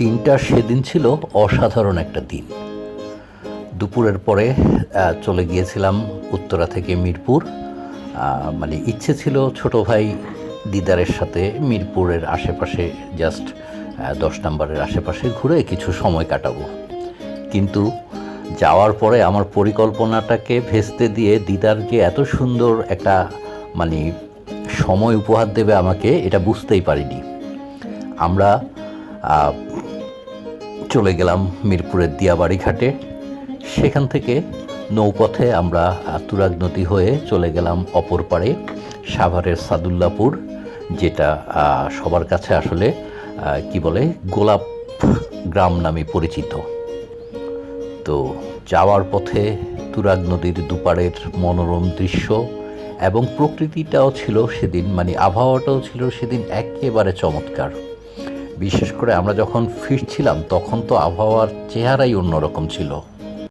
দিনটা সেদিন ছিল অসাধারণ একটা দিন। দুপুরের পরে চলে গিয়েছিলাম উত্তরা থেকে মিরপুর। মানে ইচ্ছে ছিল ছোট ভাই দিদারের সাথে মিরপুরের আশেপাশে জাস্ট 10 নম্বরের আশেপাশে ঘুরে কিছু সময় কাটাবো। কিন্তু যাওয়ার পরে আমার পরিকল্পনাটাকে ভেস্তে দিয়ে দিদার যে এত সুন্দর একটা মানে সময় উপহার দেবে আমাকে, এটা বুঝতেই পারিনি। আমরা চলে গেলাম মিরপুরের দিয়াবাড়ি ঘাটে। সেখান থেকে নৌপথে আমরা তুরাগ নদী হয়ে চলে গেলাম অপর পাড়ে সাভারের সাদুল্লাপুর, যেটা সবার কাছে আসলে কি বলে গোলাপ গ্রাম নামে পরিচিত। তো যাওয়ার পথে তুরাগ নদীর দুপাড়ের মনোরম দৃশ্য এবং প্রকৃতিটাও ছিল সেদিন, মানে আবহাওয়াটাও ছিল সেদিন একেবারে চমৎকার। বিশেষ করে আমরা যখন ফিরছিলাম তখন তো আবহাওয়ার চেহারাই অন্যরকম ছিল।